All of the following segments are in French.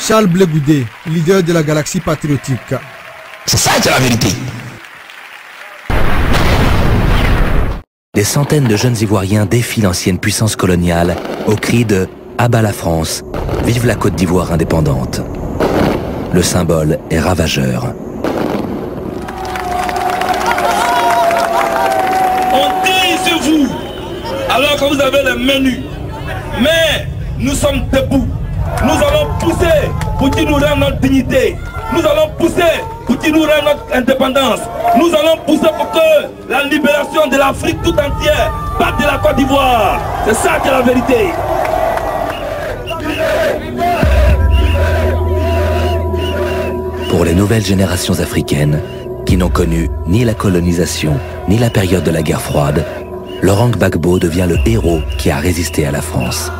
Charles Blé Goudé, leader de la Galaxie patriotique. C'est ça qui est la vérité. Des centaines de jeunes Ivoiriens défient l'ancienne puissance coloniale au cri de « Abat la France, vive la Côte d'Ivoire indépendante ». Le symbole est ravageur. On tire sur vous alors que vous avez les mains nues. Mais nous sommes debout. Nous allons pousser pour qu'il nous rende notre dignité. Nous allons pousser pour qu'il nous rende notre indépendance. Nous allons pousser pour que la libération de l'Afrique tout entière parte de la Côte d'Ivoire. C'est ça qui est la vérité. Pour les nouvelles générations africaines, qui n'ont connu ni la colonisation, ni la période de la guerre froide, Laurent Gbagbo devient le héros qui a résisté à la France.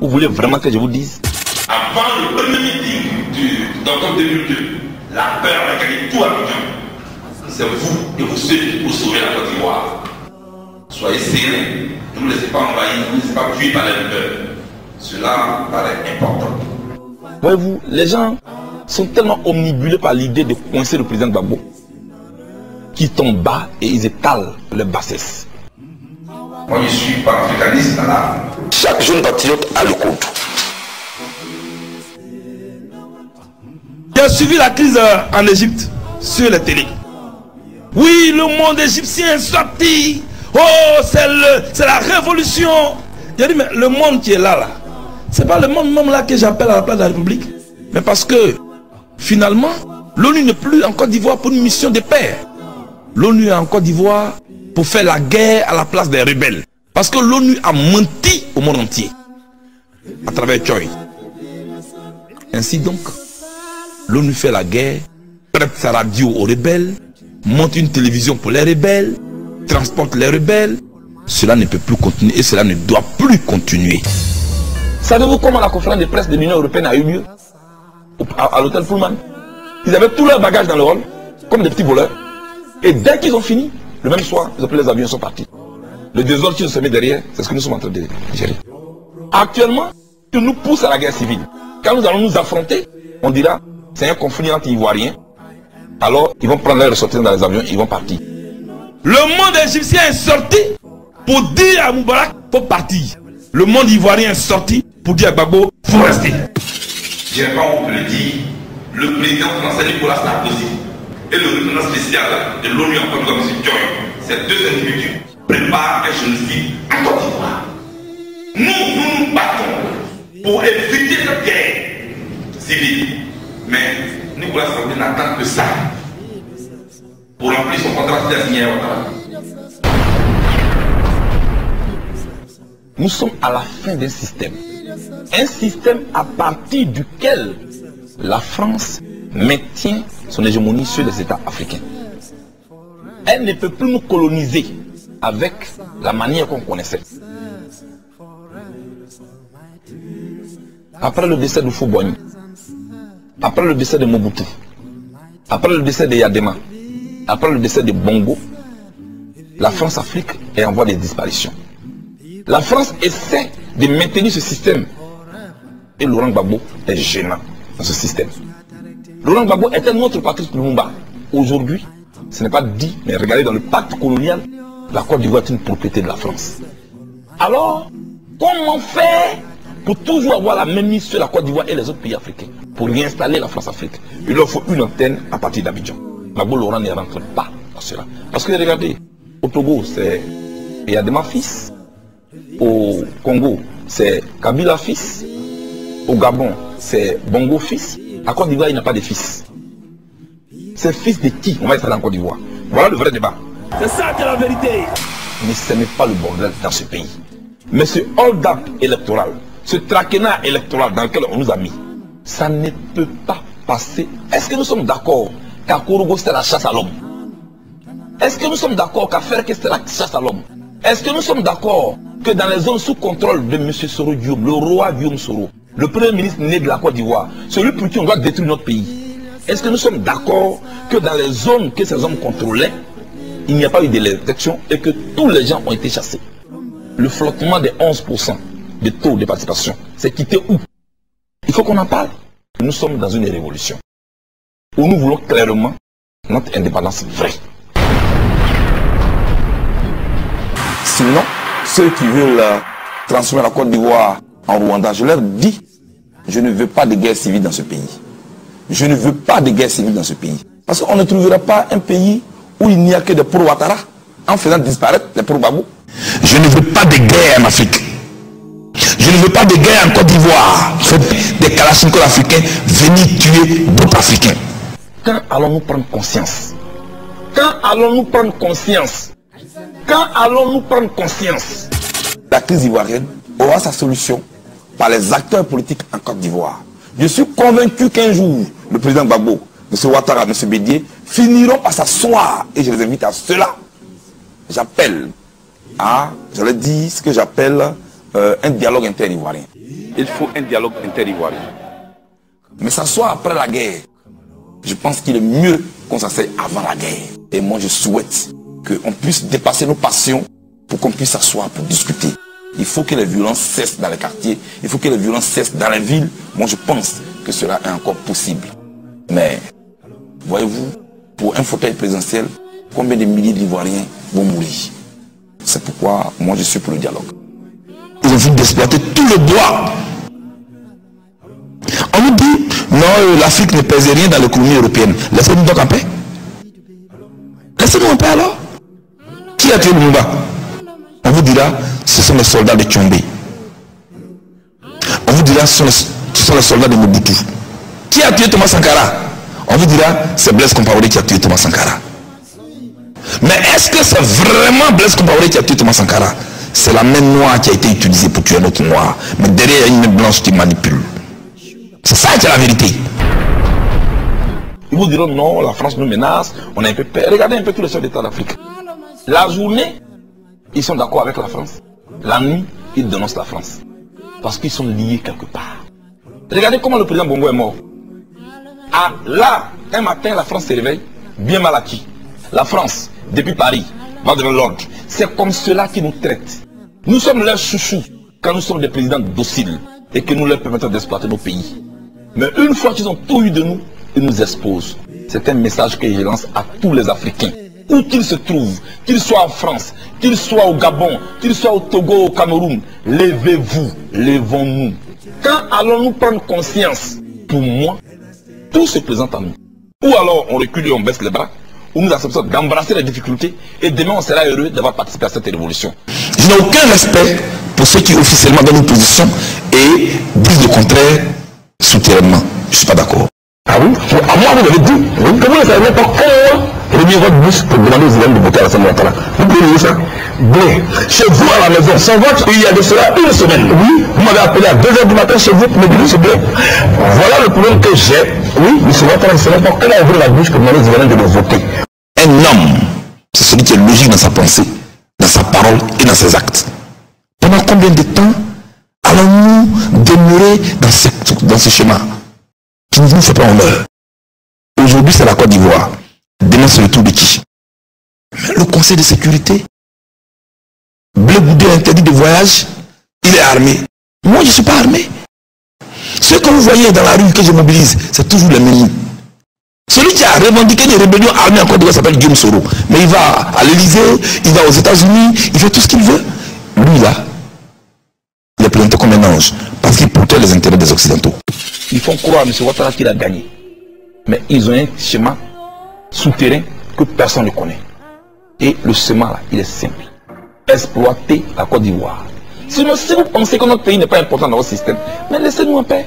Vous voulez vraiment que je vous dise? Avant le premier meeting d'octobre 2002, la peur a gagné tout Abidjan. C'est vous et vous seuls pour sauver la Côte d'Ivoire. Soyez sereins, ne vous laissez pas envahir, ne vous laissez pas tuer par les peurs. Cela paraît important. Voyez-vous, les gens sont tellement omnibulés par l'idée de coincer le président Gbagbo qu'ils tombent bas et ils étalent les bassesses. Moi je suis panafricaniste là. Chaque jeune patriote a le code. J'ai suivi la crise en Égypte sur les télés. Oui, le monde égyptien est sorti. Oh, c'est la révolution. J'ai dit, mais le monde qui est là, c'est pas le monde même là que j'appelle à la place de la République. Mais parce que, finalement, l'ONU n'est plus en Côte d'Ivoire pour une mission de paix. L'ONU est en Côte d'Ivoire pour faire la guerre à la place des rebelles. Parce que l'ONU a menti au monde entier, à travers Choi. Ainsi donc, l'ONU fait la guerre, prête sa radio aux rebelles, monte une télévision pour les rebelles, transporte les rebelles. Cela ne peut plus continuer et cela ne doit plus continuer. Savez-vous comment la conférence de presse de l'Union européenne a eu lieu? À l'hôtel Pullman. Ils avaient tous leurs bagages dans le hall, comme des petits voleurs. Et dès qu'ils ont fini, le même soir, ils ont pris les avions et sont partis. Le désordre qui se met derrière, c'est ce que nous sommes en train de gérer. Actuellement, ils nous poussent à la guerre civile. Quand nous allons nous affronter, on dira, c'est un conflit entre Ivoiriens. Alors, ils vont prendre leur ressortir dans les avions et ils vont partir. Le monde égyptien est sorti pour dire à Moubarak, faut partir. Le monde ivoirien est sorti pour dire à Gbagbo, faut rester. J'ai pas honte de le dire, le président français Nicolas Sarkozy et le représentant spécial de l'ONU en Côte d'Ivoire, M. Joy, ces deux individus préparent un génocide en Côte d'Ivoire. Nous nous battons pour éviter cette guerre civile. Mais Nicolas Sarkozy n'attend que ça pour remplir son contrat qu'il a signé à Ouattara. Nous sommes à la fin d'un système. Un système à partir duquel la France maintient son hégémonie sur les États africains. Elle ne peut plus nous coloniser avec la manière qu'on connaissait. Après le décès de Houphouët-Boigny, après le décès de Mobutu, après le décès de Yadema, après le décès de Bongo, la France-Afrique est en voie de disparition. La France essaie de maintenir ce système. Et Laurent Gbagbo est gênant dans ce système. Laurent Gbagbo était notre Patrice Lumumba. Aujourd'hui, ce n'est pas dit, mais regardez dans le pacte colonial, la Côte d'Ivoire est une propriété de la France. Alors, comment faire pour toujours avoir la même mise sur la Côte d'Ivoire et les autres pays africains? Pour réinstaller la France-Afrique, il leur faut une antenne à partir d'Abidjan. Gbagbo Laurent ne rentre pas dans cela. Parce que regardez, au Togo, c'est Yadema fils. Au Congo, c'est Kabila fils. Au Gabon, c'est Bongo fils. À Côte d'Ivoire, il n'a pas de fils. C'est fils de qui on va installer en Côte d'Ivoire? Voilà le vrai débat. C'est ça qui est la vérité. Mais ce n'est pas le bordel dans ce pays. Mais ce hold-up électoral, ce traquenard électoral dans lequel on nous a mis, ça ne peut pas passer. Est-ce que nous sommes d'accord qu'à Kourougo c'était la chasse à l'homme? Est-ce que nous sommes d'accord qu'à Ferke c'était la chasse à l'homme? Est-ce que nous sommes d'accord que dans les zones sous contrôle de M. Soro Diom, le roi Guillaume Soro, le premier ministre né de la Côte d'Ivoire, celui pour qui on doit détruire notre pays, est-ce que nous sommes d'accord que dans les zones que ces hommes contrôlaient, il n'y a pas eu d'élection et que tous les gens ont été chassés. Le flottement des 11% de taux de participation, c'est quitté où? Il faut qu'on en parle. Nous sommes dans une révolution où nous voulons clairement notre indépendance vraie. Sinon, ceux qui veulent transformer la Côte d'Ivoire en Rwanda, je leur dis, je ne veux pas de guerre civile dans ce pays. Je ne veux pas de guerre civile dans ce pays. Parce qu'on ne trouvera pas un pays où il n'y a que des pro-Ouattara en faisant disparaître les pro-Babou. Je ne veux pas de guerre en Afrique. Je ne veux pas de guerre en Côte d'Ivoire. Des kalachnikovs africains venir tuer d'autres Africains. Quand allons-nous prendre conscience? Quand allons-nous prendre conscience? Quand allons-nous prendre conscience? La crise ivoirienne aura sa solution par les acteurs politiques en Côte d'Ivoire. Je suis convaincu qu'un jour, le président Gbagbo, M. Ouattara, M. Bédié, finiront par s'asseoir. Et je les invite à cela. J'appelle à, je le dis, ce que j'appelle un dialogue inter-ivoirien. Il faut un dialogue inter-ivoirien. Mais s'asseoir après la guerre, je pense qu'il est mieux qu'on s'asseye avant la guerre. Et moi, je souhaite qu'on puisse dépasser nos passions pour qu'on puisse s'asseoir pour discuter. Il faut que les violences cessent dans les quartiers. Il faut que les violences cessent dans les villes. Moi, je pense que cela est encore possible. Mais, voyez-vous, pour un fauteuil présidentiel, combien de milliers d'Ivoiriens vont mourir? C'est pourquoi moi, je suis pour le dialogue. Ils ont fini d'exploiter tout le bois. On nous dit, non, l'Afrique ne pèse rien dans l'économie européenne. Laissez-nous donc en paix. Laissez-nous en paix alors. Qui a tué Lumumba? On vous dira, ce sont les soldats de Tchombe. On vous dira, ce sont les soldats de Mobutu. Qui a tué Thomas Sankara? On vous dira, c'est Blaise Compaoré qui a tué Thomas Sankara. Mais est-ce que c'est vraiment Blaise Compaoré qui a tué Thomas Sankara? C'est la main noire qui a été utilisée pour tuer un autre noir. Mais derrière, il y a une main blanche qui manipule. C'est ça qui est la vérité. Ils vous diront non, la France nous menace, on a un peu peur. Regardez un peu tous les chefs d'État d'Afrique. La journée, ils sont d'accord avec la France. La nuit, ils dénoncent la France. Parce qu'ils sont liés quelque part. Regardez comment le président Bongo est mort. Ah, là, un matin, la France se réveille, bien mal acquis. La France, depuis Paris, va dans l'ordre. C'est comme cela qu'ils nous traitent. Nous sommes leurs chouchous quand nous sommes des présidents dociles et que nous leur permettons d'exploiter nos pays. Mais une fois qu'ils ont tout eu de nous, ils nous exposent. C'est un message que je lance à tous les Africains. Où qu'ils se trouvent, qu'ils soient en France, qu'ils soient au Gabon, qu'ils soient au Togo, au Cameroun, levez-vous, levons-nous. Quand allons-nous prendre conscience? Pour moi, tout se présente à nous. Ou alors on recule et on baisse les bras, ou nous acceptons d'embrasser les difficultés, et demain on sera heureux d'avoir participé à cette révolution. Je n'ai aucun respect pour ceux qui officiellement donnent une position et disent le contraire souterrainement. Je ne suis pas d'accord. Ah oui? À moi, vous l'avez dit. Oui. Comment vous n'avez pas remis votre bouche pour demander aux élèves de voter à l'Assemblée nationale? Vous pouvez ça? Bien. Chez vous à la maison, sans vote, il y a de cela une semaine. Oui. Vous m'avez appelé à 2 h du matin chez vous pour me dire c'est bien. Voilà le problème que j'ai. Oui, mais c'est votre answer pas qu'elle a ouvert la bouche pour demander aux élèves de voter. Un homme, c'est celui qui est logique dans sa pensée, dans sa parole et dans ses actes. Pendant combien de temps allons-nous demeurer dans ce schéma qui ne nous fait pas honneur? Aujourd'hui, c'est la Côte d'Ivoire. Demain, c'est le tour de qui? Mais le Conseil de sécurité, Blé Goudé interdit de voyage, il est armé. Moi, je ne suis pas armé. Ce que vous voyez dans la rue que je mobilise, c'est toujours les mêmes. Celui qui a revendiqué des rébellions armées en Côte d'Ivoire s'appelle Guillaume Soro. Mais il va à l'Élysée, il va aux États-Unis, il fait tout ce qu'il veut. Lui, là, il est présenté comme un ange parce qu'il portait les intérêts des Occidentaux. Ils font croire à M. Ouattara qu'il a gagné. Mais ils ont un schéma souterrain que personne ne connaît. Et le schéma là, il est simple. Exploiter la Côte d'Ivoire. Sinon, si vous pensez que notre pays n'est pas important dans votre système, mais laissez-nous en paix.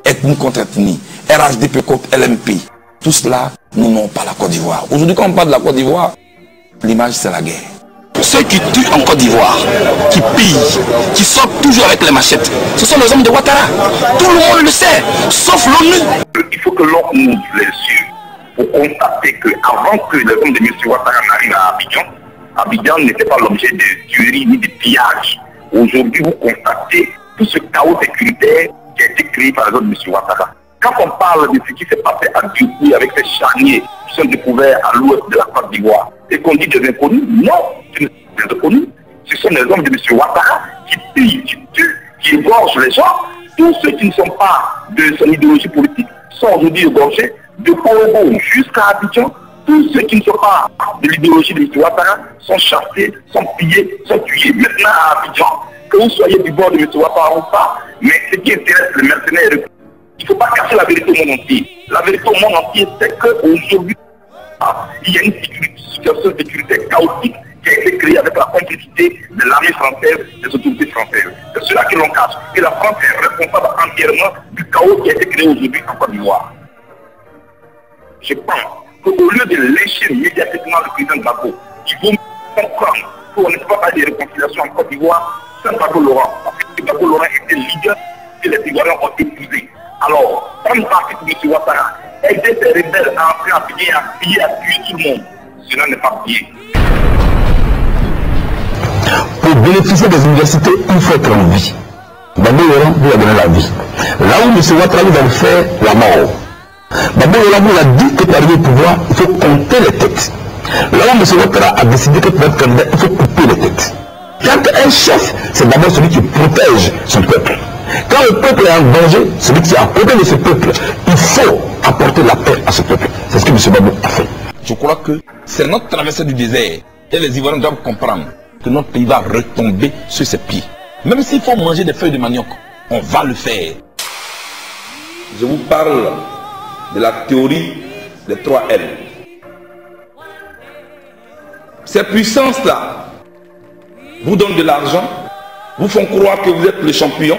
Ethnie contre ethnie, RHDP contre LMP, tout cela, nous n'avons pas la Côte d'Ivoire. Aujourd'hui, quand on parle de la Côte d'Ivoire, l'image c'est la guerre. Ceux qui tuent en Côte d'Ivoire, qui pillent, qui sortent toujours avec les machettes, ce sont les hommes de Ouattara. Tout le monde le sait, sauf l'ONU. Il faut que l'on ouvre les yeux pour constater qu'avant que les hommes de M. Ouattara n'arrivent à Abidjan, Abidjan n'était pas l'objet de tueries ni de pillages. Aujourd'hui, vous constatez tout ce chaos sécuritaire qui a été créé par les hommes de M. Ouattara. Quand on parle de ce qui s'est passé à Djougou avec ces charniers qui sont découverts à l'ouest de la Côte d'Ivoire, et qu'on dit des inconnus. Non, ce ne sont pas des inconnus. Ce sont les hommes de M. Ouattara qui pillent, qui tuent, qui égorgent les gens. Tous ceux qui ne sont pas de son idéologie politique sont aujourd'hui égorgés, de Congo jusqu'à Abidjan. Tous ceux qui ne sont pas de l'idéologie de M. Ouattara sont chassés, sont pillés, sont tués. Maintenant à Abidjan, que vous soyez du bord de M. Ouattara ou pas, mais ce qui intéresse les mercenaires, il ne faut pas cacher la vérité au monde entier. La vérité au monde entier, c'est qu'aujourd'hui, il y a une situation de sécurité chaotique qui a été créée avec la complicité de l'armée française, des autorités françaises. C'est cela que l'on cache. Et la France est responsable entièrement du chaos qui a été créé aujourd'hui en Côte d'Ivoire. Je pense qu'au lieu de lécher médiatiquement le président Gbagbo, il faut comprendre qu'on ne peut pas parler de réconciliation en Côte d'Ivoire sans Gbagbo Laurent. Parce que Gbagbo Laurent était le leader que les Ivoiriens ont épousé. Alors, prendre parti pour M. Ouattara, aider ces rebelles à entrer en pays, à piller, à tuer tout le monde, cela n'est pas bien. Pour bénéficier des universités, il faut être en vie. Gbagbo Laurent vous a donné la vie. Là où M. Ouattara vous a fait la mort. Gbagbo Laurent vous a dit que pour arriver au pouvoir, il faut compter les têtes. Là où M. Ouattara a décidé que pour être candidat, il faut couper les têtes. Quand un chef, c'est d'abord celui qui protège son peuple. Quand le peuple est en danger, celui qui est à côté de ce peuple, il faut apporter la paix à ce peuple. C'est ce que M. Gbagbo a fait. Je crois que c'est notre traversée du désert. Et les Ivoiriens doivent comprendre que notre pays va retomber sur ses pieds. Même s'il faut manger des feuilles de manioc, on va le faire. Je vous parle de la théorie des 3 L. Ces puissances-là vous donnent de l'argent, vous font croire que vous êtes le champion,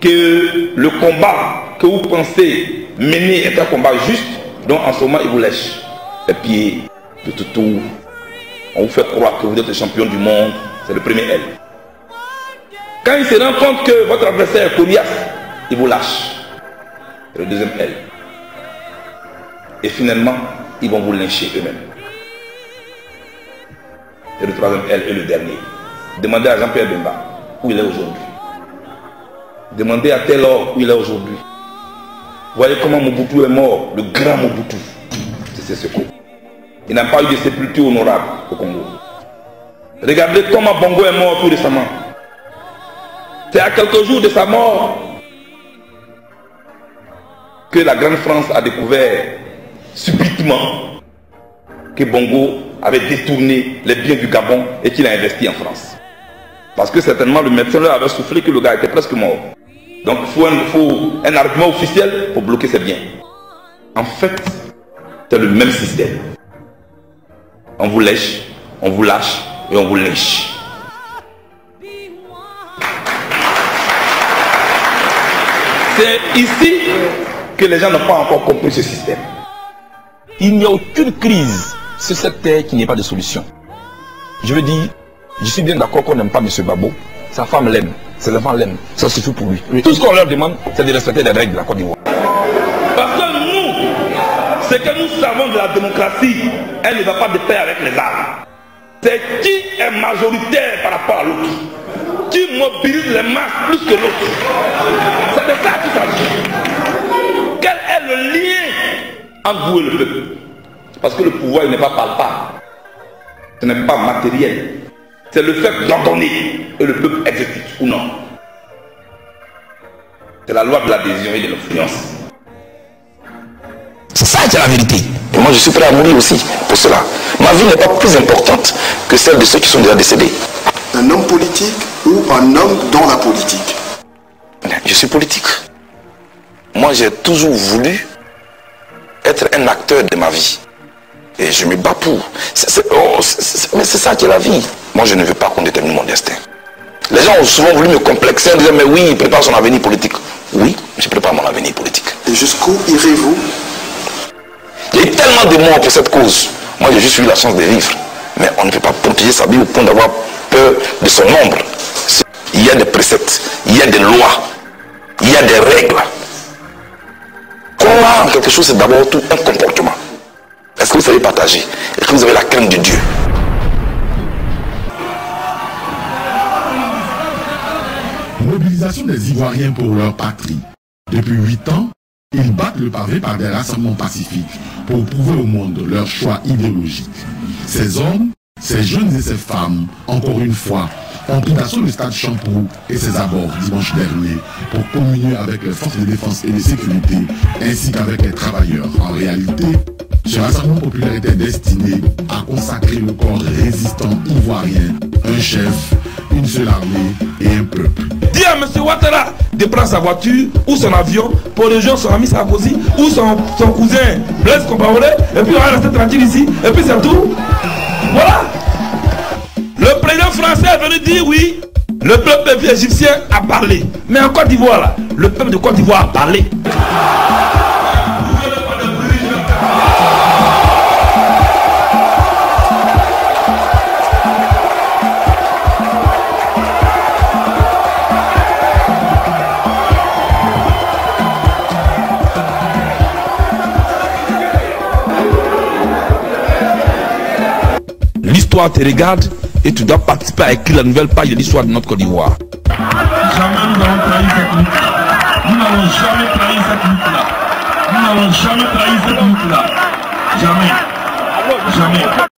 que le combat que vous pensez mener est un combat juste, donc en ce moment ils vous lèchent les pieds de tout. On vous fait croire que vous êtes le champion du monde, c'est le premier L. Quand ils se rendent compte que votre adversaire est coriace, ils vous lâchent. C'est le deuxième L. Et finalement, ils vont vous lyncher eux-mêmes. C'est le troisième L et le dernier. Demandez à Jean-Pierre Bemba où il est aujourd'hui. Demandez à Taylor où il est aujourd'hui. Voyez comment Mobutu est mort, le grand Mobutu. C'est ce coup. Il n'a pas eu de sépulture honorable au Congo. Regardez comment Bongo est mort tout récemment. C'est à quelques jours de sa mort que la Grande France a découvert subitement que Bongo avait détourné les biens du Gabon et qu'il a investi en France. Parce que certainement le médecin leur avait soufflé que le gars était presque mort. Donc il faut un argument officiel pour bloquer ses biens. En fait, c'est le même système. On vous lèche, on vous lâche et on vous lynche. C'est ici que les gens n'ont pas encore compris ce système. Il n'y a aucune crise sur cette terre qui n'ait pas de solution. Je veux dire, je suis bien d'accord qu'on n'aime pas M. Gbagbo. Sa femme l'aime, ses enfants l'aiment, ça suffit pour lui. Oui. Tout ce qu'on leur demande, c'est de respecter les règles de la Côte d'Ivoire. Parce que nous, ce que nous savons de la démocratie, elle ne va pas de pair avec les armes. C'est qui est majoritaire par rapport à l'autre. Qui mobilise les masses plus que l'autre. C'est de ça qu'il s'agit. Quel est le lien entre vous et le peuple? Parce que le pouvoir n'est pas palpable. Ce n'est pas matériel. C'est le fait d'ordonner et le peuple exécute ou non. C'est la loi de l'adhésion et de l'influence. C'est ça qui est la vérité. Et moi je suis prêt à mourir aussi pour cela. Ma vie n'est pas plus importante que celle de ceux qui sont déjà décédés. Un homme politique ou un homme dans la politique? Je suis politique. Moi j'ai toujours voulu être un acteur de ma vie. Et je me bats pour. Mais c'est ça qui est la vie. Moi je ne veux pas qu'on détermine mon destin. Les gens ont souvent voulu me complexer en disant mais oui, il prépare son avenir politique. Oui, je prépare mon avenir politique. Et jusqu'où irez-vous? Il y a eu tellement de morts pour cette cause. Moi j'ai juste eu la chance de vivre. Mais on ne peut pas protéger sa vie au point d'avoir peur de son nombre. Il y a des préceptes, il y a des lois, il y a des règles. Croire en quelque chose, c'est d'abord tout un comportement. Est-ce que vous savez partager? Est-ce que vous avez la crainte de Dieu? Mobilisation des Ivoiriens pour leur patrie. Depuis 8 ans, ils battent le pavé par des rassemblements pacifiques pour prouver au monde leur choix idéologique. Ces hommes, ces jeunes et ces femmes, encore une fois, ont pris d'assaut le stade Champoux et ses abords dimanche dernier pour communier avec les forces de défense et de sécurité ainsi qu'avec les travailleurs. En réalité, ce rassemblement populaire était destiné à consacrer le corps résistant ivoirien, un chef, une seule armée et un peuple. Dis à M. Ouattara de prendre sa voiture ou son avion pour rejoindre son ami Sarkozy ou son cousin Blaise Compaoré et puis on va rester tranquille ici et puis c'est tout. Voilà. Le président français est venu dire oui, le peuple égyptien a parlé. Mais en Côte d'Ivoire, là, le peuple de Côte d'Ivoire a parlé. L'histoire te regarde et tu dois participer à écrire la nouvelle page de l'histoire de notre Côte d'Ivoire. Jamais nous n'allons trahir cette lutte-là. Nous n'allons jamais trahir cette lutte-là. Nous n'allons jamais trahir cette lutte-là. Jamais. Jamais.